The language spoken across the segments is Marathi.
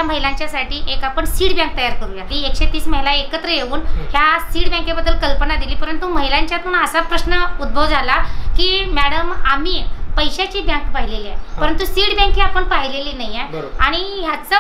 ह्या महिलांच्यासाठी एक आपण सीड बँक तयार करूया। ही 130 महिला एकत्र येऊन ह्या सीड बँकेबद्दल कल्पना दिली, परंतु महिलांच्यातून असा प्रश्न उद्भव झाला की मॅडम आम्ही पैशाची बँक पाहिलेली आहे, परंतु सीड बँक ही आपण पाहिलेली नाही आहे आणि ह्याचा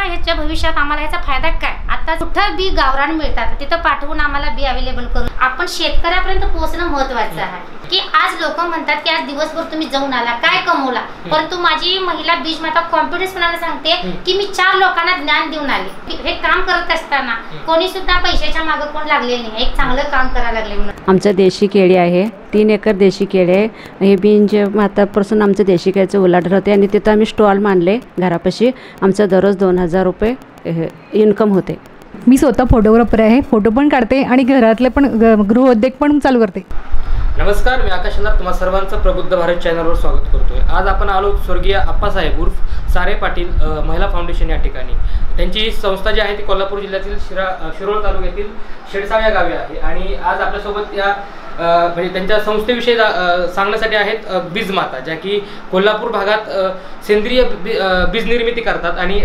ह्याच्या भविष्यात आम्हाला ह्याचा फायदा काय। आता कुठं बी गावरान मिळतात तिथं पाठवून आम्हाला बी अवेलेबल करून आपण शेतकऱ्यापर्यंत पोहोचणं महत्त्वाचं आहे। की आज लोक म्हणतात की आज दिवसभर तुम्ही जाऊन आला काय कमवला, परंतु माझी महिला बीज माता कॉन्फिडन्सपणाने सांगते की मी 4 लोकांना ज्ञान देऊन आले। हे काम करत असताना कोणी सुद्धा पैशाच्या मागे कोण लागले नाही, एक चांगलं काम करायला लागले म्हणून। आमचं देशी केळी आहे, 3 एकर देशी केळी आहे। हे बीज मातापासून आमचं देशी केळीचं उलाढाल होते आणि तिथं आम्ही स्टॉल मांडले घरापाशी। आमचं दररोज 2000 रुपये इन्कम होते। मी स्वतः फोटोग्राफर आहे, फोटो पण काढते आणि घरातले पण गृहोद्योग पण चालू करते। नमस्कार, मी आकाश अंधार, तुम्हा सर्वांचं प्रबुद्ध भारत चॅनलवर स्वागत करतोय। आज आपण आलो स्वर्गीय आप्पासाहेब उर्फ सारे पाटील महिला फाउंडेशन या ठिकाणी। त्यांची संस्था जी आहे ती कोल्हापूर जिल्ह्यातील शिरोळ तालुक्यातील शेडसाळ या गावी आहे आणि आज आपल्यासोबत या म्हणजे त्यांच्या संस्थेविषयी सांगण्यासाठी आहेत बीज माता, ज्या की कोल्हापूर भागात सेंद्रिय बीज निर्मिती करतात आणि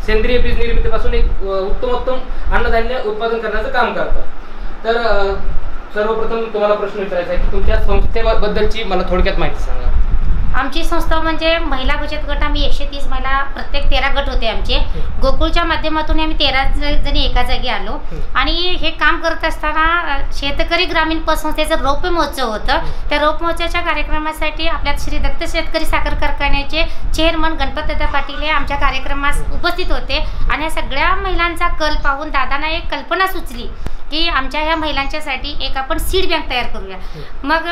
सेंद्रिय बीज निर्मितीपासून एक उत्तम अन्नधान्य उत्पादन करण्याचं काम करतात। तर सर्वप्रथम तुम्हाला प्रश्न विचारायचा आहे की तुमच्या संस्थेबद्दलची मला थोडक्यात माहिती सांगा। आमची संस्था म्हणजे महिला बचत गट, आम्ही 130 महिला, प्रत्येक 13 गट होते आमचे। गोकुळच्या माध्यमातून आम्ही 13 जणी एका जागी आलो आणि हे काम करत असताना शेतकरी ग्रामीण पतसंस्थेचं रौप्य महोत्सव होतं। त्या रौप्य महोत्सवाच्या कार्यक्रमासाठी आपल्या श्री दत्त शेतकरी साखर कारखान्याचे चेअरमन गणपतदादा पाटील हे आमच्या कार्यक्रमास उपस्थित होते आणि या सगळ्या महिलांचा कल पाहून दादांना एक कल्पना सुचली की आमच्या ह्या महिलांच्यासाठी एक आपण सीड बँक तयार करूया। मग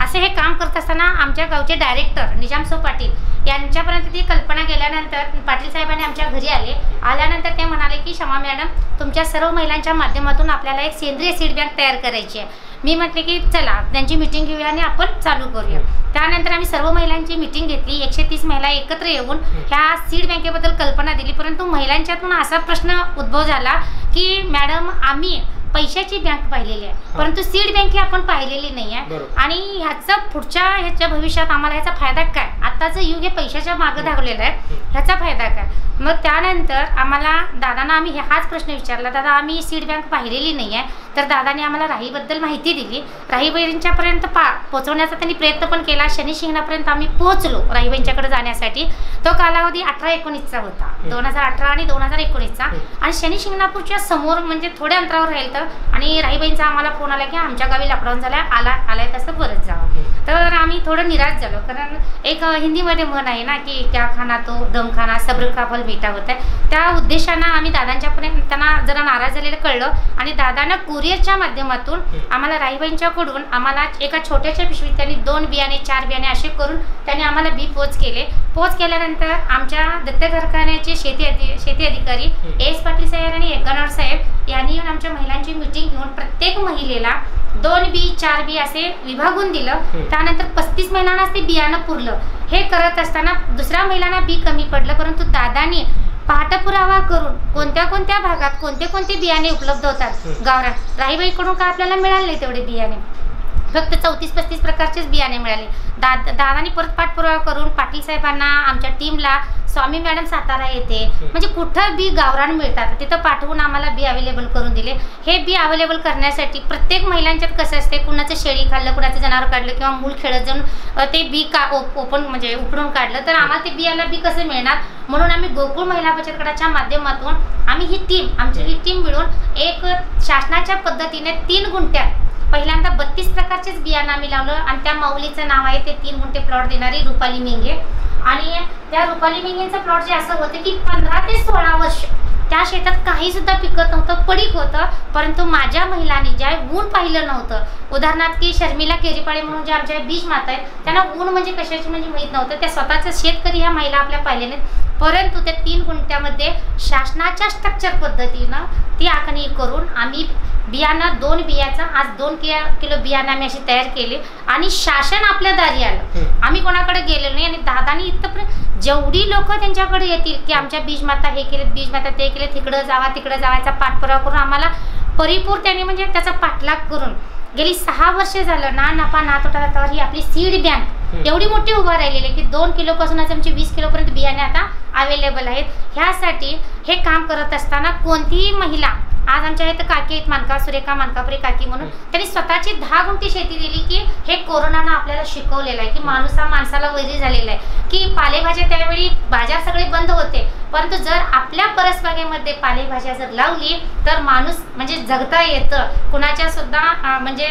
असे हे काम करत असताना आमच्या गावचे डायरेक्टर निजामसो पाटील यांच्यापर्यंत ती कल्पना गेल्यानंतर पाटील साहेबांनी आमच्या घरी आल्यानंतर ते म्हणाले की क्षमा मॅडम, तुमच्या सर्व महिलांच्या माध्यमातून आपल्याला एक सेंद्रिय सीड बँक तयार करायची आहे। मी म्हटले की चला त्यांची मीटिंग घेऊया आणि आपण चालू करूया। त्यानंतर आम्ही सर्व महिलांची मीटिंग घेतली, 130 महिला एकत्र येऊन ह्या सीड बँकेबद्दल कल्पना दिली, परंतु महिलांच्यातून असा प्रश्न उद्भव झाला की मॅडम आम्ही पैशाची बँक पाहिलेली आहे, परंतु सीड बँक ही आपण पाहिलेली नाही आहे आणि ह्याच्या भविष्यात आम्हाला ह्याचा फायदा काय। आताचं युग हे पैशाच्या मागे धावलेलं आहे, ह्याचा फायदा काय। मग त्यानंतर आम्हाला दादांना आम्ही हाच प्रश्न विचारला, दादा आम्ही सीड बँक पाहिलेली नाही आहे। तर दादाने आम्हाला राहीबद्दल माहिती दिली, राहीबाईंच्यापर्यंत पोहोचवण्याचा त्यांनी प्रयत्न पण केला। शनी शिंगणापर्यंत आम्ही पोहोचलो राहीबाईंच्याकडे जाण्यासाठी। तो कालावधी 18-19चा होता, 2018 आणि 2019चा। आणि शनी शिंगणापूरच्या समोर म्हणजे थोड्या अंतरावर राहील तर आणि राहीबाईंचा आम्हाला फोन आला की आमच्या गावी लॉकडाऊन झाला, आलाय तसं परत जावं। तर आम्ही थोडं निराश झालो, कारण एक हिंदीमध्ये म्हण आहे ना की क्या खाना तो दम खाना सब्र का फल मीठा होता है। त्या उद्देशानं आम्ही दादांच्यापर्यंत त्यांना जरा नाराज झालेलं कळलं आणि दादांना कुरिअरच्या माध्यमातून आम्हाला राहीबाईंच्याकडून आम्हाला एका छोट्याशा पिशवीत त्यांनी 2 बियाणे 4 बियाणे असे करून त्यांनी आम्हाला बी पोच केल्यानंतर आमच्या दत्त कारखान्याचे शेती अधिकारी एस पाटील साहेब आणि गणवर साहेब यांनी येऊन आमच्या महिलांची मीटिंग घेऊन प्रत्येक महिलेला 2 बी 4 बी असे विभागून दिलं। त्यानंतर 35 महिलांना ते बियाणं पुरलं। हे करत असताना दुसऱ्या महिलांना बी कमी पडलं, परंतु दादांनी पाठपुरावा करून कोणत्या भागात कोणते बियाणे उपलब्ध होतात गावरान, राहीबाईकडून का आपल्याला मिळाले नाही तेवढे बियाणे, फक्त 34-35 प्रकारचेच बियाणे मिळाले। दादांनी परत पाठपुरावा करून पाटील साहेबांना, आमच्या टीमला, स्वामी मॅडम सातारा येते म्हणजे कुठं बी गावरान मिळतात तिथं पाठवून आम्हाला बी अवेलेबल करून दिले। हे बी अवेलेबल करण्यासाठी प्रत्येक महिलांच्यात कसं असते, कुणाचं शेळी खाल्लं, कुणाचं जनावर काढलं किंवा मूल खेळत जाऊन ते बी म्हणजे उपडून काढलं तर आम्हाला ते बियाला बी कसं मिळणार, म्हणून आम्ही गोकुळ महिला बचत गटाच्या माध्यमातून आम्ही आमची टीम मिळून एक शासनाच्या पद्धतीने 3 गुंठ्यात पहिल्यांदा 32 प्रकारचेच बियाणं आम्ही लावलं आणि त्या माऊलीचं नाव आहे ते 3 गुंठे प्लॉट देणारी रुपाली मिंगे। आणि त्या रुपाली मिंगेचं प्लॉट जे असं होतं की 15 ते 16 वर्ष त्या शेतात काही सुद्धा पिकत नव्हतं, पडीक होतं, परंतु माझ्या महिलांनी ज्या ऊन पाहिलं नव्हतं, उदाहरणार्थ की शर्मिला केरीपाळे म्हणून जे आमच्या बीज माता आहेत त्यांना ऊन म्हणजे कशाची म्हणजे माहीत नव्हतं, त्या स्वतःचं शेतकरी ह्या महिला आपल्या पाहिले नाहीत, परंतु त्या 3 गुंठ्यामध्ये शासनाच्या स्ट्रक्चर पद्धतीनं ती आखणी करून आम्ही बियाणं 2 बियाचं आज 2 किलो बियाणं आम्ही अशी तयार केली आणि शासन आपल्या दारी आलं। आम्ही कोणाकडे गेलेलो नाही आणि दादानी इथपर्यंत जेवढी लोक त्यांच्याकडे येतील की आमच्या बीज माता हे केले, बीज माता ते केले, तिकडं जावायचा पाठपुरावा करून आम्हाला परिपूर्ण त्यांनी म्हणजे त्याचा पाठलाग करून गेली 6 वर्ष झालं ना नफा ना तोटा ही आपली सीड बँक एवढी मोठी उभा राहिलेली आहे की 2 किलोपासून आज आमचे 20 किलोपर्यंत बियाणे आता अवेलेबल आहेत. ह्यासाठी हे काम करत असताना कोणतीही महिला, आज आमच्या इथं काकी आहेत मानका, सुरेखा मानकापुरी काकी म्हणून, त्यांनी स्वतःची 10 गुंठी शेती दिली की हे कोरोनानं आपल्याला शिकवलेलं आहे की माणूस हा माणसाला वैरी झालेला आहे की पालेभाज्या, त्यावेळी बाजार सगळे बंद होते, परंतु जर आपल्या परसबागेमध्ये पालेभाज्या जर लावली तर माणूस म्हणजे जगता येतं, कुणाच्या सुद्धा म्हणजे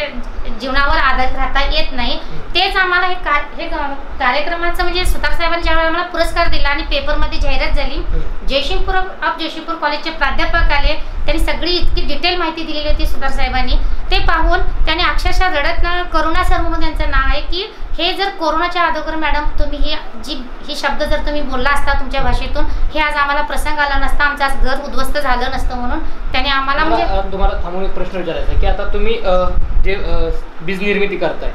जीवनावर आधारित राहता येत नाही. तेच आम्हाला हे कार्यक्रमाचं म्हणजे सुतार साहेबांनी ज्यावेळी आम्हाला पुरस्कार दिला आणि पेपरमध्ये जाहिरात झाली, जयसिंगपूर कॉलेजचे प्राध्यापक आले, त्यांनी सगळी इतकी डिटेल माहिती दिलेली होती सुतार साहेबांनी. ते पाहून त्याने अक्षरशः रडत करुणा सर म्हणून त्यांचं नाव आहे की हे जर कोरोनाच्या अगोदर मॅडम तुम्ही ही शब्द जर तुम्ही बोलला असता तुमच्या भाषेतून, हे आज आम्हाला प्रसंग आला नसता, आमचं आज घर उद्ध्वस्त झालं नसतं. म्हणून त्याने आम्हाला म्हणजे तुम्हाला थांबून एक प्रश्न विचारायचा की आता तुम्ही जे बीज निर्मिती करताय,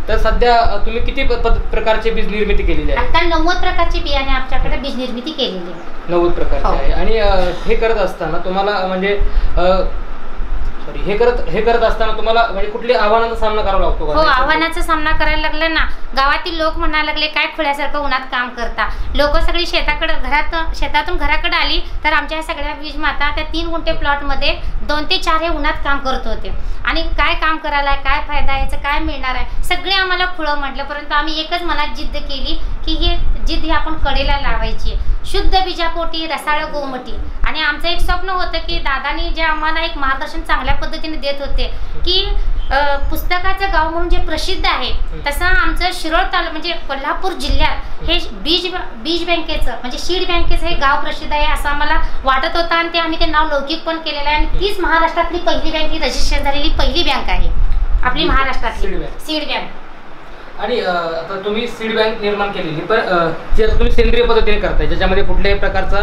तर सध्या तुम्ही किती प्रकारचे बीज निर्मिती केलेली आहे? आता 90 प्रकारचे बियाणे आमच्याकडे बीज निर्मिती केलेली आहे. 90 प्रकारचे आहे. आणि हे करत असताना तुम्हाला म्हणजे हे करत असताना तुम्हाला म्हणजे कुठल्या आव्हानाचा सामना करावा लागतो? हो, आव्हानाचा सामना करायला लागला ना. गावातील लोक म्हणायला लागले काय खुळ्यासारखं उन्हात काम करता. लोक सगळी शेतातून घराकडे आली तर आमच्या सगळ्या बीज माता त्या 3 गुंठे प्लॉटमध्ये 2 ते 4 हे उन्हात काम करत होते. आणि काय काम करायला, काय फायदा, याचं काय मिळणार आहे, सगळे आम्हाला खुळं म्हटलं. परंतु आम्ही एकच मनात जिद्द केली की ही जिद्द ही आपण कडेला लावायची. शुद्ध बीजापोटी रसाळ गोमटी. आणि आमचं एक स्वप्न होतं की दादानी जे आम्हाला एक मार्गदर्शन चांगल्या पद्धतीने देत होते की पुस्तकाचं गाव म्हणून जे प्रसिद्ध आहे तसं आमचं शिरोळ म्हणजे कोल्हापूर जिल्ह्यात हे बीज बँकेचं म्हणजे सीड बँकेचं हे गाव प्रसिद्ध आहे असं आम्हाला वाटत होतं. आणि आम्ही ते नाव लौकिक पण केलेलं आहे. आणि तीच महाराष्ट्रातली पहिली बँक, ही रजिस्ट्रेशन झालेली पहिली बँक आहे आपली महाराष्ट्रातली सीड बँक. आणि आता तुम्ही सीड बँक निर्माण केलेली, पण जे तुम्ही सेंद्रिय पद्धतीने करताय ज्याच्यामध्ये कुठल्याही प्रकारचा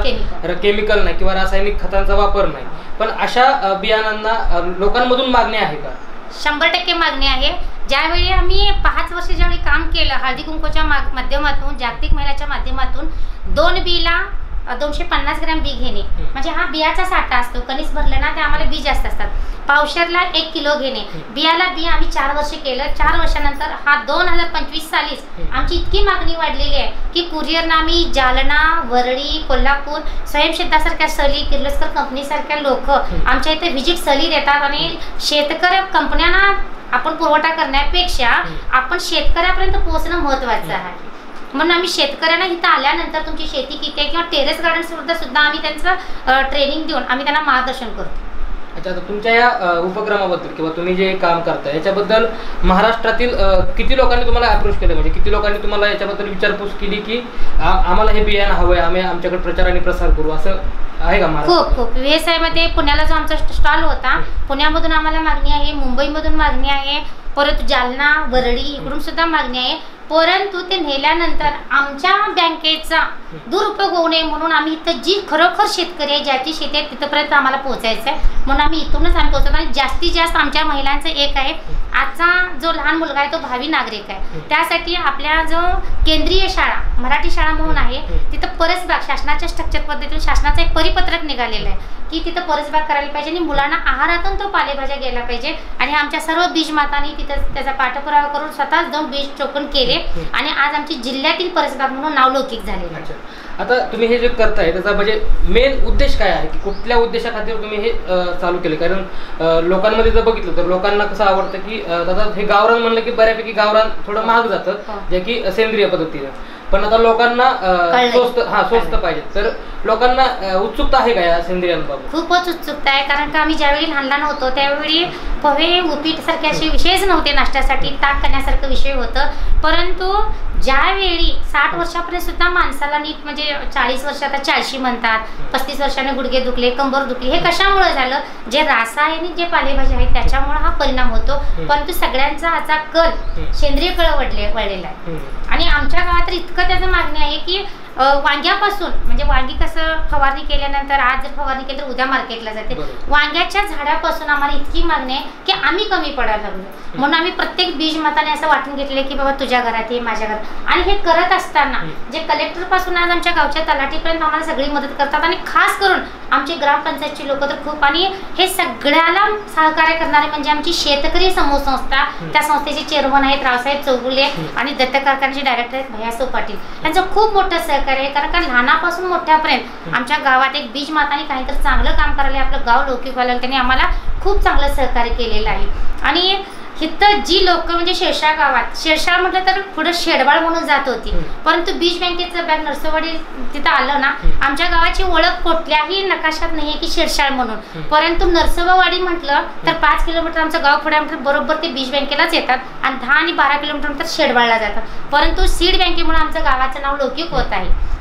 केमिकल नाही किंवा रासायनिक खतांचा वापर नाही, पण अशा बियाणांना लोकांमधून मागणी आहे का? 100% मागणी आहे. ज्यावेळी आम्ही 5 वर्ष ज्यावेळी काम केलं हळदी कुंकूच्या माध्यमातून, जागतिक महिलाच्या माध्यमातून, 2 बीला 250 ग्रॅम बी घेणे म्हणजे हा बियाचा साठा असतो. कणीस भरलं ना ते आम्हाला बी जास्त असतात. पावशेरला 1 किलो घेणे. बियाला बी आम्ही 4 वर्ष केलं. 4 वर्षानंतर हा 2025 सालीच आमची इतकी मागणी वाढलेली आहे की कुरिअरनं आम्ही जालना, वरळी, कोल्हापूर, स्वयंसिद्धासारख्या सली, किर्लोस्कर कंपनीसारख्या लोक आमच्या इथे व्हिजिट सली देतात. आणि शेतकरी कंपन्यांना आपण पुरवठा करण्यापेक्षा आपण शेतकऱ्यापर्यंत पोहोचणं महत्त्वाचं आहे. म्हणून आम्ही शेतकऱ्यांना इथं आल्यानंतर तुमची शेती किती आहे किंवा टेरेस गार्डन सुद्धा आम्ही त्यांचं ट्रेनिंग देऊन आम्ही त्यांना मार्गदर्शन करतो. अच्छा, तर तुमच्या या उपक्रमाबद्दल किंवा तुम्ही जे काम करताय याच्याबद्दल महाराष्ट्रातील किती लोकांनी तुम्हाला अप्रोच केलं, म्हणजे किती लोकांनी तुम्हाला याच्याबद्दल विचारपूस केली की आम्हाला हे बियाणं हवंय, आम्ही आमच्याकडे प्रचार आणि प्रसार करू, असं आहे का? खूप व्यवसायामध्ये पुण्याला जो आमचा स्टॉल होता, पुण्यामधून आम्हाला मागणी आहे, मुंबईमधून मागणी आहे, परत जालना, वरळी इकडून सुद्धा मागणी आहे. परंतु ते नेल्यानंतर आमच्या बँकेचा दुरुपयोग होऊ नये म्हणून आम्ही इथं जी खरोखर शेतकरी आहे, ज्याची शेती आहे तिथपर्यंत आम्हाला पोहोचायचं आहे. म्हणून आम्ही इथूनच आम्ही पोहोचतो. आणि जास्तीत जास्त आमच्या महिलांचं एक आहे, आजचा जो लहान मुलगा आहे तो भावी नागरिक आहे. त्यासाठी आपल्या जो केंद्रीय शाळा, मराठी शाळा म्हणून आहे, तिथं परसबाग शासनाच्या स्ट्रक्चर पद्धतीतून शासनाचं एक परिपत्रक निघालेलं आहे की तिथं परसबाग करायला पाहिजे आणि मुलांना आहारातून तो पालेभाज्या गेला पाहिजे. आणि आमच्या सर्व बीज मातांनी तिथं त्याचा पाठपुरावा करून स्वतःच जाऊन बीज टोकन केले आणि आज आमची जिल्ह्यातील परसबाग म्हणून नावलौकिक झालेलं आहे. आता तुम्ही हे जे करताय त्याचा म्हणजे मेन उद्देश काय आहे की कुठल्या उद्देशाखातीर तुम्ही हे चालू केले? कारण लोकांमध्ये जर बघितलं तर लोकांना कसं आवडतं की दादा हे गावरान म्हणलं की बऱ्यापैकी गावरान थोडं महाग जातं, जे की सेंद्रिय पद्धतीनं, पण आता लोकांना स्वस्त पाहिजे. तर लोकांना उत्सुकता आहे का या सेंद्रियांबाबत? खूपच उत्सुकता आहे. कारण का आम्ही ज्यावेळी लहान होतो त्यावेळी पोहे, उपीट सारखे असे विषयच नव्हते नाश्त्यासाठी, ताक करण्यासारखं विषय होतं. परंतु ज्यावेळी 60 वर्षापर्यंत सुद्धा माणसाला नीट म्हणजे 40 वर्ष आता 40 म्हणतात, 35 वर्षाने गुडघे दुखले, कंबर दुखली, हे कशामुळे झालं? जे रासायनिक जे पालेभाज्या आहेत त्याच्यामुळे हा परिणाम होतो. परंतु सगळ्यांचा हाचा कल सेंद्रिय कळ वळलेला आहे. आणि आमच्या गावात तर इतकं त्याचं मागणी आहे की वांग्यापासून म्हणजे वांगी कसं फवारणी केल्यानंतर आज जर फवारणी केली तर उद्या मार्केटला जाते. वांग्याच्या झाडापासून आम्हाला इतकी मागणी आहे की आम्ही कमी पडायला लागलो. म्हणून आम्ही प्रत्येक बीज माताने असं वाटून घेतलेलं की बाबा तुझ्या घरात ये, माझ्या घरात. आणि हे करत असताना जे कलेक्टर पासून आज आमच्या गावच्या तलाठीपर्यंत आम्हाला सगळी मदत करतात आणि खास करून आमचे ग्रामपंचायतची लोक तर खूप. आणि हे सगळ्याला सहकार्य करणारे म्हणजे आमची शेतकरी समूह संस्था, त्या संस्थेचे चेअरमन आहेत रावसाहेब चौगुले आणि दत्त कारखान्याचे डायरेक्टर आहेत भैयासो पाटील. यांचं खूप मोठं सहकार्य आहे, कारण का लहानापासून मोठ्यापर्यंत आमच्या गावात एक बीज माताने काहीतरी चांगलं काम करायला, आपलं गाव लौकिक व्हायला त्यांनी आम्हाला खूप चांगलं सहकार्य केलेलं आहे. आणि इथं जी लोक म्हणजे शेरशाळ गावात, शेरशाळ म्हटलं तर पुढे शेडबाळ म्हणून जात होती, परंतु बीज बँकेचं बँक नरसोबावाडी तिथं आलं ना, आमच्या गावाची ओळख कुठल्याही नकाशात नाही आहे की शेरशाळ म्हणून. परंतु नरसोबावाडी म्हटलं तर 5 किलोमीटर आमचं गाव पुढे म्हटलं बरोबर ते बीज बँकेलाच येतात आणि 10 आणि 12 किलोमीटर नंतर शेडबाळला जातात. परंतु सीड बँकेमुळे आमचं गावाचं नाव लौकिक होत आहे.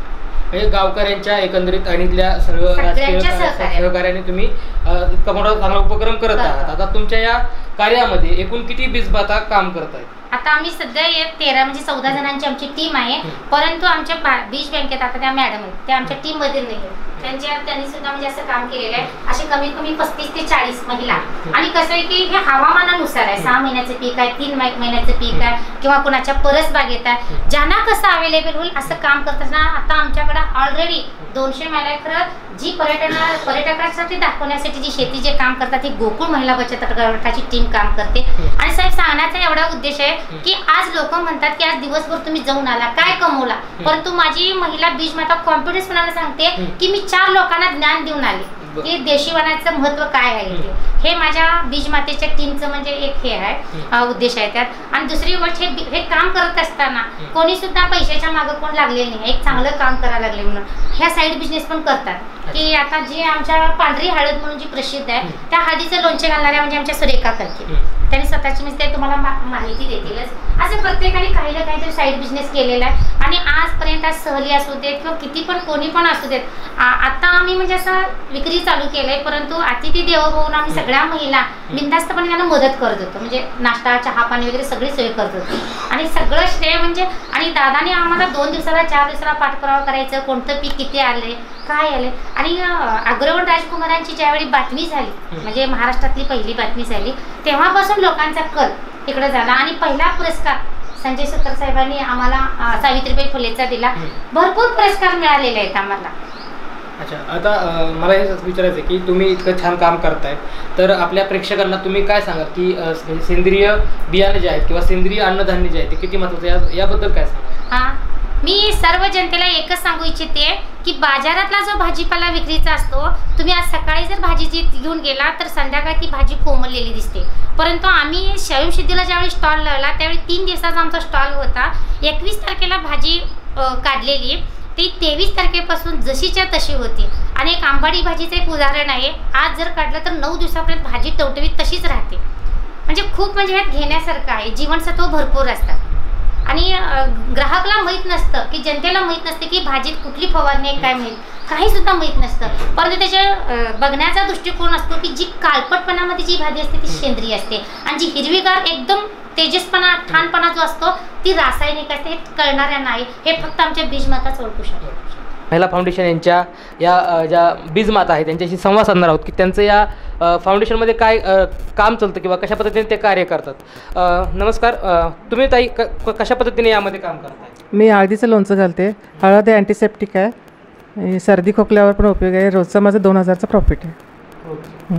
गावकऱ्यांच्या एकंदरीत आणि इथल्या सर्व राजकीय सहकार्याने तुम्ही इतका मोठा चांगला उपक्रम करत आहात. आता तुमच्या या कार्यामध्ये एकूण किती बीज माता काम करत आहेत? आता आम्ही सध्या 13 म्हणजे 14 जणांची आमची टीम आहे. परंतु आमच्या बीज बँकेत आता त्या मॅडम आहेत, त्या आमच्या टीम मध्ये नाही. त्यांनी सुद्धा म्हणजे असं काम केलेलं आहे. असे कमीत कमी 35 ते 40 महिला. आणि कसं आहे की हे हवामानानुसार आहे. 6 महिन्याचं पीक आहे, 3 महिन्याचं पीक आहे, किंवा कुणाच्या परस बागेत आहे, ज्यांना कसं अवेलेबल होईल असं काम करत असताना आता आमच्याकडे ऑलरेडी 200 महिला आहे. खरं जी पर्यटकांसाठी दाखवण्यासाठी जी शेती जे काम करतात ही गोकुळ महिला बचत गटाची टीम काम करते. आणि साहेब सांगण्याचा एवढा उद्देश आहे की आज लोक म्हणतात की आज दिवसभर तुम्ही जाऊन आला काय कमवला, परंतु माझी महिला बीज माता कॉन्फिडन्स मनाला सांगते की मी 4 लोकांना ज्ञान देऊन आले की देशी वनाचं महत्व काय आहे ते. हे माझ्या बीज मातेच्या टीमचं म्हणजे एक हे आहे उद्देश आहे त्यात. आणि दुसरी गोष्ट हे काम करत असताना कोणी सुद्धा पैशाच्या मागे कोण लागलेलं नाही, एक चांगलं काम करायला लागले म्हणून ह्या साईड बिझनेस पण करतात. की आता जी आमच्या पांढरी हळद म्हणून जी प्रसिद्ध आहे त्या हळदीचं लोणचे घालणाऱ्या म्हणजे आमच्या सुरेखा करते. त्यांनी स्वतःची म्हणजे ते तुम्हाला माहिती देतीलच. असं प्रत्येकाने काही ना काहीतरी साईड बिझनेस केलेला आहे. आणि आजपर्यंत आज सहली असू देत किंवा किती पण कोणी पण असू देत, आता आम्ही म्हणजे असं विक्री चालू केलंय. परंतु अतिथी देवो भवून आम्ही सगळ्या महिला बिनधास्तपणे त्यांना मदत करत होतो. म्हणजे नाश्ता चहा पाणी वगैरे सगळी सोय करत होतो. आणि सगळं श्रेय म्हणजे आणि दादाने आम्हाला 2 दिवसाला 4 दिवसाला पाठपुरावा करायचं, कोणतं पीक किती आले काय आले. आणि अग्रवण राजकुमारांची ज्यावेळी बातमी झाली म्हणजे महाराष्ट्रातली पहिली बातमी झाली तेव्हापासून लोकांचा कल तिकडे झाला. आणि पहिला पुरस्कार संजय सुतर साहेबांनी आम्हाला सावित्रीबाई फुलेचा दिला. भरपूर पुरस्कार मिळालेले आहेत आम्हाला. अच्छा, आता मला हे विचारायचं आहे की तुम्ही इतकं छान काम करताय तर आपल्या प्रेक्षकांना तुम्ही काय सांगाल की सेंद्रिय बियाणे जे आहेत किंवा सेंद्रिय अन्नधान्य जे आहे ते किती महत्त्वाचं याबद्दल काय सांगाल? हां, मी सर्व जनतेला एकच सांगू इच्छिते की बाजारातला जो भाजीपाला विक्रीचा असतो, तुम्ही आज सकाळी जर भाजीची घेऊन गेला तर संध्याकाळी ती भाजी कोमललेली दिसते. परंतु आम्ही स्वयंसिद्धीला ज्यावेळी स्टॉल लावला त्यावेळी 3 दिवसाचा आमचा स्टॉल होता. 21 तारखेला भाजी काढलेली, ती 23 तारखेपासून जशीच्या तशी होती. आणि एक आंबाडी भाजीचं एक उदाहरण आहे, आज जर काढलं तर 9 दिवसापर्यंत भाजी टवटवीत तशीच राहते. म्हणजे खूप म्हणजे ह्यात घेण्यासारखं आहे. जीवनसत्व भरपूर असतात. आणि ग्राहकाला माहीत नसतं की जनतेला माहीत नसते की भाजीत कुठली फवारणी आहे काय माहीत, काही सुद्धा माहीत नसतं. परंतु त्याच्या बघण्याचा दृष्टिकोन असतो की जी काळपटपणामध्ये जी भाजी असते ती सेंद्रिय असते आणि जी हिरवीगार एकदम तेजसपणा ठाणपणा जो असतो ती रासायनिक असते. हे कळणाऱ्या नाही, हे फक्त आमच्या बीजमाताच ओळखू शकतो. महिला फाउंडेशन यांच्या या ज्या बीजमाता आहेत त्यांच्याशी संवाद साधणार आहोत की त्यांचं या फाउंडेशनमध्ये काय काम चालतं किंवा कशा पद्धतीने ते कार्य करतात. नमस्कार, तुम्ही ताई कशा पद्धतीने यामध्ये काम करताय? मी हळदीचं लोणचं घालते. हळद हे अँटीसेप्टिक आहे, सर्दी खोकल्यावर पण उपयोग आहे. रोजचं माझं 2000चं प्रॉफिट आहे.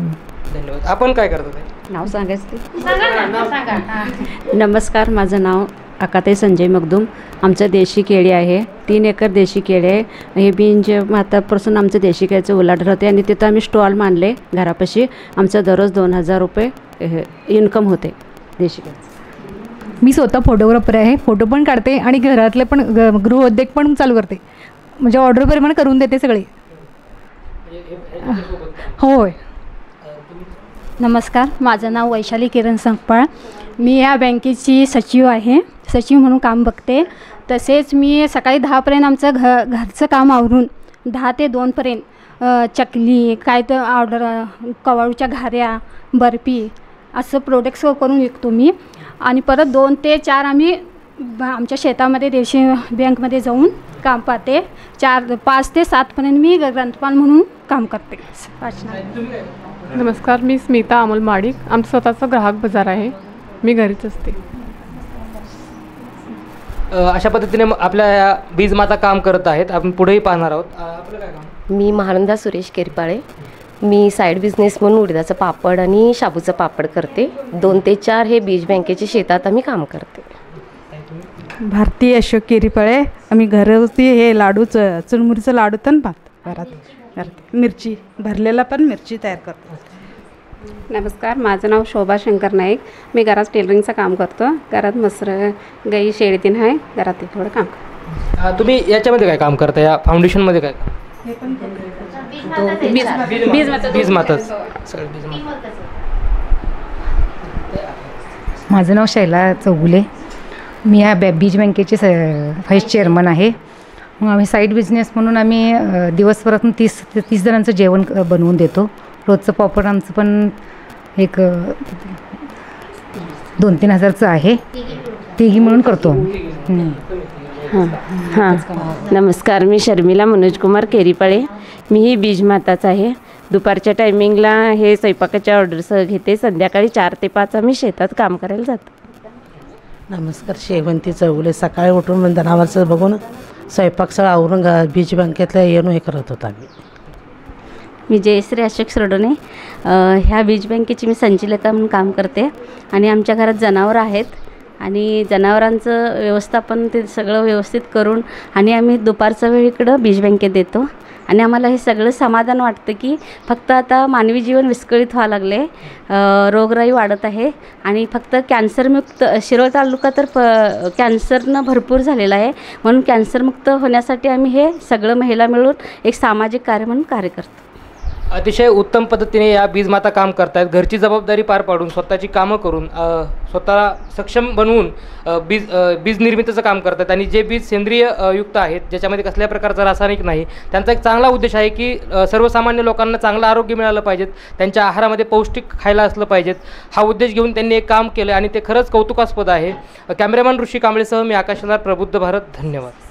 धन्यवाद. आपण काय करता? नाव सांगायचं ते? सांगा. नमस्कार, माझं नाव अकाताई संजय मगदूम. आमचं देशी केळी आहे, 3 एकर देशी केळी आहे. हे बीज मातापासून आमचं देशी केळीचं उलाढाल होते आणि तिथं आम्ही स्टॉल मांडले घरापाशी. आमचं दररोज 2000 रुपये इन्कम होते देशी केळीचं. मी स्वतः फोटोग्राफर आहे, फोटो पण काढते आणि घरातले पण गृहोद्योग पण चालू करते. म्हणजे ऑर्डरप्रमाणे करून देते सगळे. होय. नमस्कार, माझं नाव वैशाली किरण संकपाळ. मी या बँकेची सचिव आहे, सचिव म्हणून काम बघते. तसेच मी सकाळी 10पर्यंत आमचं घरचं काम आवरून 10 ते 2पर्यंत चकली काय तर ऑर्डर, कवाळूच्या घाऱ्या, बर्फी असं प्रोडक्ट्स करून विकतो मी. आणि परत 2 ते 4 आम्ही आमच्या शेतामध्ये देशी बँकमध्ये जाऊन काम पाहते. 5 ते 7पर्यंत मी ग्रंथपाल म्हणून काम करते. नमस्कार, मी स्मिता अमोल माडिक. आमचं स्वतःचं ग्राहक बाजार आहे. मी घरीच असते. अशा पद्धतीने आपल्या या बीज माता काम करत आहेत. आपण पुढेही पाहणार आहोत. आपलं काय काम? मी महानंदा सुरेश केरपाळे. मी साईड बिझनेस म्हणून उडीदाचं पापड आणि शाबूचं पापड करते. 2 ते 4 हे बीज बँकेच्या शेतात आम्ही काम करते. भारती अशोक केरीपळे. आम्ही घरगुती हे लाडू चुरमुरीचं लाडू पण पाहतो घरात. मिरची भरलेला पण मिरची तयार करतो. नमस्कार, माझं नाव शोभा शंकर नाईक. मी घरात टेलरिंगचं काम करतो. घरात मसरं गाई शेळी तीन आहे. घरात थोडं काम करतो. तुम्ही याच्यामध्ये काय काम करता? या फाउंडेशनमध्ये काय? बीज माताच सगळं बीज माता. माझं नाव शैला चौगुले. मी ह्या बीज बँकेचे व्हाईस चेअरमन आहे. मग आम्ही साईड बिझनेस म्हणून आम्ही दिवसभरातून 30 जणांचं जेवण बनवून देतो. रोजचं पापड आमचं पण एक 2-3 हजारचं आहे. तिघी म्हणून करतो. हां, नमस्कार, मी शर्मिला मनोज कुमार केरीपाळे. मीही बीज माताच आहे. दुपारच्या टायमिंगला हे स्वयंपाकाच्या ऑर्डरसह घेते. संध्याकाळी 4 ते 5 आम्ही शेतात काम करायला जातो. नमस्कार, शेवंती चौगुले. सकाळी उठून जनावरचं बघून स्वयंपाक सगळं आवरून बीज बँकेतल्या येणं हे करत होतो आम्ही. मी जयश्री अशोक सरडोने. ह्या बीज बँकेची मी संचालिका म्हणून काम करते. आणि आमच्या घरात जनावरं आहेत आणि जनावरांचं व्यवस्थापन ते सगळं व्यवस्थित करून आणि आम्ही दुपारचा वेळ इकडं बीज बँकेत देतो. आणि आम्हाला हे सगळं समाधान वाटतं की फक्त आता मानवी जीवन विस्कळीत व्हायला लागले. रोगराई वाढत आहे आणि फक्त कॅन्सरमुक्त शिरोळ तालुका तर कॅन्सरनं भरपूर झालेला आहे. म्हणून कॅन्सरमुक्त होण्यासाठी आम्ही हे सगळं महिला मिळून एक सामाजिक कार्य म्हणून कार्य करतो. अतिशय उत्तम पद्धतीने या बीज माता काम करतायत. घरची जबाबदारी पार पाडून स्वतःची कामं करून स्वतःला सक्षम बनवून बीज निर्मितीचं काम करतात. आणि जे बीज सेंद्रिय युक्त आहेत, ज्याच्यामध्ये कसल्या प्रकारचा रासायनिक नाही, त्यांचा एक चांगला उद्देश आहे की सर्वसामान्य लोकांना चांगलं आरोग्य मिळालं पाहिजेत, त्यांच्या आहारामध्ये पौष्टिक खायला असलं पाहिजेत. हा उद्देश घेऊन त्यांनी एक काम केलं आणि ते खरंच कौतुकास्पद आहे. कॅमेरामॅन ऋषी कांबळेसह मी आकाश शेलार, प्रबुद्ध भारत. धन्यवाद.